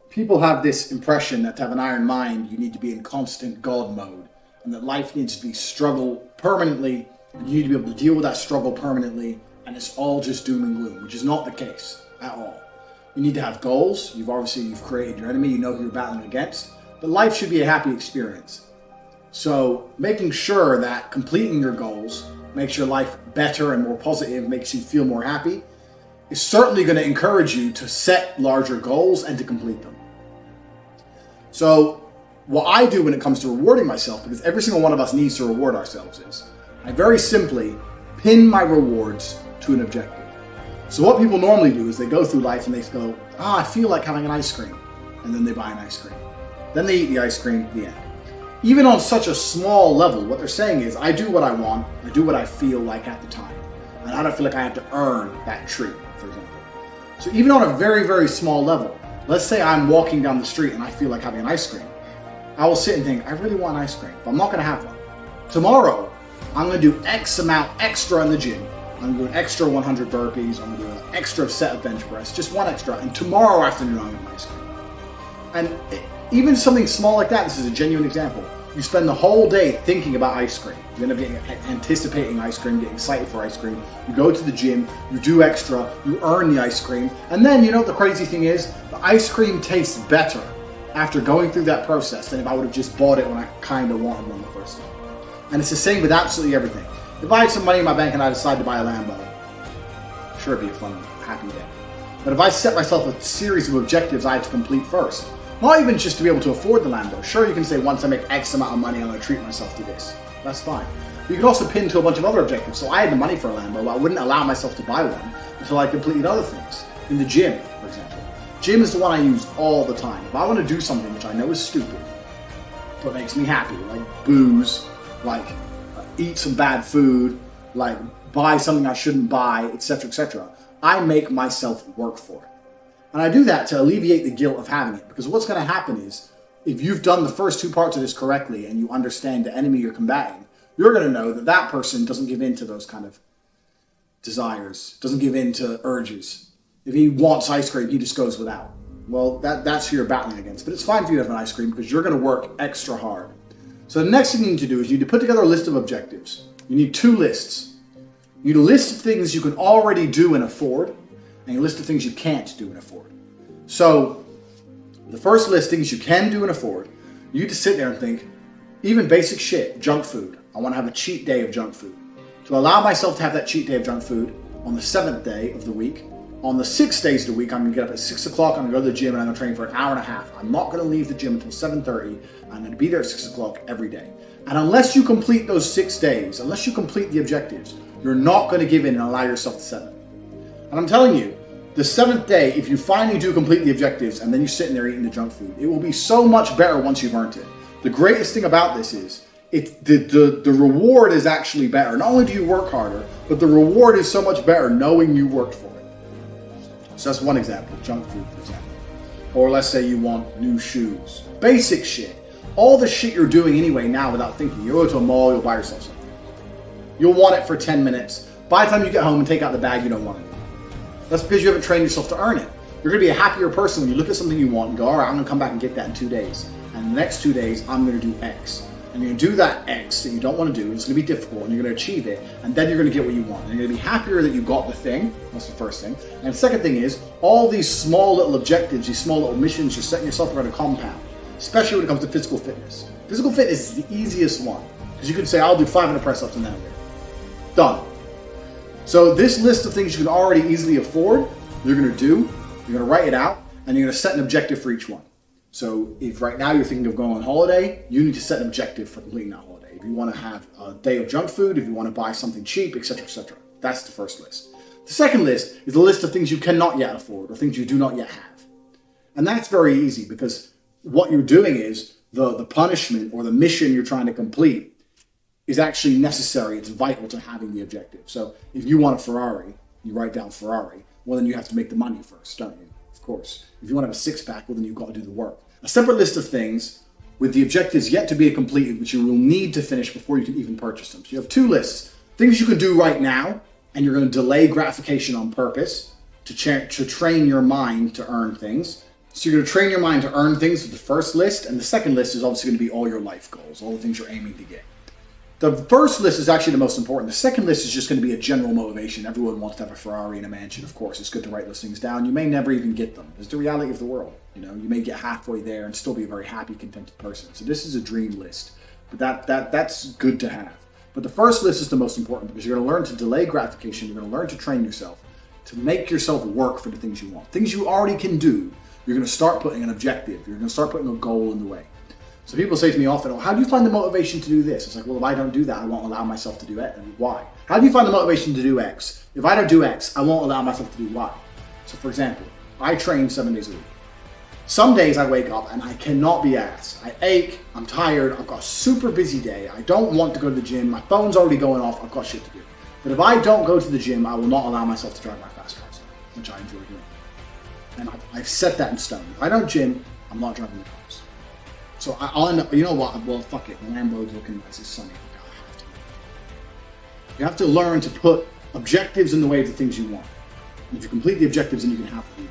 People have this impression that to have an iron mind, you need to be in constant God mode, and that life needs to be struggle permanently, and you need to be able to deal with that struggle permanently, and it's all just doom and gloom, which is not the case at all. You need to have goals. You've created your enemy, you know who you're battling against, but life should be a happy experience. So making sure that completing your goals makes your life better and more positive, makes you feel more happy, is certainly going to encourage you to set larger goals and to complete them. So what I do when it comes to rewarding myself, because every single one of us needs to reward ourselves, is I very simply pin my rewards to an objective. So what people normally do is they go through life and they go, I feel like having an ice cream. And then they buy an ice cream. Then they eat the ice cream, the end. Even on such a small level, what they're saying is, I do what I want, I do what I feel like at the time. And I don't feel like I have to earn that treat, for example. So even on a very, very small level, let's say I'm walking down the street and I feel like having an ice cream. I will sit and think, I really want ice cream, but I'm not going to have one. Tomorrow, I'm going to do X amount extra in the gym. I'm going to do an extra 100 burpees, I'm going to do an extra set of bench press, just one extra, and tomorrow afternoon I'm going to have ice cream. And even something small like that, this is a genuine example. You spend the whole day thinking about ice cream. You end up anticipating ice cream, getting excited for ice cream. You go to the gym, you do extra, you earn the ice cream. And then, you know what the crazy thing is? The ice cream tastes better after going through that process than if I would have just bought it when I kind of wanted one the first time. And it's the same with absolutely everything. If I had some money in my bank and I decided to buy a Lambo, sure, it'd be a fun, happy day. But if I set myself a series of objectives I had to complete first, not even just to be able to afford the Lambo. Sure, you can say once I make X amount of money, I'm going to treat myself to this. That's fine. But you can also pin to a bunch of other objectives. So I had the money for a Lambo, but I wouldn't allow myself to buy one until I completed other things. In the gym, for example. Gym is the one I use all the time. If I want to do something which I know is stupid, but makes me happy, like booze, like eat some bad food, like buy something I shouldn't buy, etc., I make myself work for it. And I do that to alleviate the guilt of having it, because what's going to happen is, if you've done the first two parts of this correctly and you understand the enemy you're combating, you're going to know that that person doesn't give in to those kind of desires, doesn't give in to urges. If he wants ice cream, he just goes without. Well, that's who you're battling against. But it's fine for you to have an ice cream because you're going to work extra hard. So the next thing you need to do is you need to put together a list of objectives. You need two lists. You need a list of things you can already do and afford, and a list of things you can't do and afford. So the first list, things you can do and afford, you need to sit there and think, even basic shit, junk food. I want to have a cheat day of junk food. To allow myself to have that cheat day of junk food on the 7th day of the week, on the 6 days of the week, I'm going to get up at 6 o'clock, I'm going to go to the gym, and I'm going to train for an hour and a half. I'm not going to leave the gym until 7:30. I'm going to be there at 6 o'clock every day. And unless you complete those 6 days, unless you complete the objectives, you're not going to give in and allow yourself to 7. And I'm telling you, the 7th day, if you finally do complete the objectives and then you're sitting there eating the junk food, it will be so much better once you've earned it. The greatest thing about this is the reward is actually better. Not only do you work harder, but the reward is so much better knowing you worked for it. So that's one example, junk food, for example. Or let's say you want new shoes. Basic shit. All the shit you're doing anyway now without thinking. You go to a mall, you'll buy yourself something. You'll want it for 10 minutes. By the time you get home and take out the bag, you don't want it. That's because you haven't trained yourself to earn it. You're going to be a happier person when you look at something you want and go, all right, I'm going to come back and get that in 2 days. And the next 2 days, I'm going to do X. And you're going to do that X that you don't want to do. It's going to be difficult, and you're going to achieve it. And then you're going to get what you want. And you're going to be happier that you got the thing. That's the first thing. And the second thing is, all these small little objectives, these small little missions you're setting yourself are going to compound. Especially when it comes to physical fitness. Physical fitness is the easiest one. Because you can say, I'll do 500 press-ups and then I'm there. Done. So this list of things you can already easily afford, you're going to do, you're going to write it out, and you're going to set an objective for each one. So if right now you're thinking of going on holiday, you need to set an objective for completing that holiday. If you want to have a day of junk food, if you want to buy something cheap, etc., etc. That's the first list. The second list is a list of things you cannot yet afford, or things you do not yet have. And that's very easy, because what you're doing is the punishment or the mission you're trying to complete is actually necessary. It's vital to having the objective. So if you want a Ferrari, you write down Ferrari, well then you have to make the money first, don't you? Of course. If you want to have a six-pack, well then you've got to do the work. A separate list of things with the objectives yet to be completed, which you will need to finish before you can even purchase them. So you have two lists. Things you can do right now, and you're going to delay gratification on purpose to train your mind to earn things. So you're going to train your mind to earn things with the first list, and the second list is obviously going to be all your life goals, all the things you're aiming to get. The first list is actually the most important. The second list is just going to be a general motivation. Everyone wants to have a Ferrari and a mansion, of course. It's good to write those things down. You may never even get them. It's the reality of the world. You know, you may get halfway there and still be a very happy, contented person. So this is a dream list, but that's good to have. But the first list is the most important because you're going to learn to delay gratification. You're going to learn to train yourself to make yourself work for the things you want. Things you already can do, you're going to start putting an objective. You're going to start putting a goal in the way. So people say to me often, oh, how do you find the motivation to do this? It's like, well, if I don't do that, I won't allow myself to do it. And why? How do you find the motivation to do X? If I don't do X, I won't allow myself to do Y. So for example, I train 7 days a week. Some days I wake up and I cannot be asked. I ache, I'm tired, I've got a super busy day, I don't want to go to the gym, my phone's already going off, I've got shit to do. But if I don't go to the gym, I will not allow myself to drive my fast cars, which I enjoy doing. And I've set that in stone. If I don't gym, I'm not driving the cars. So I'll end up, you know what, well, fuck it, the Lambo's looking nice, it's sunny. You have to learn to put objectives in the way of the things you want. If you complete the objectives, then you can have them.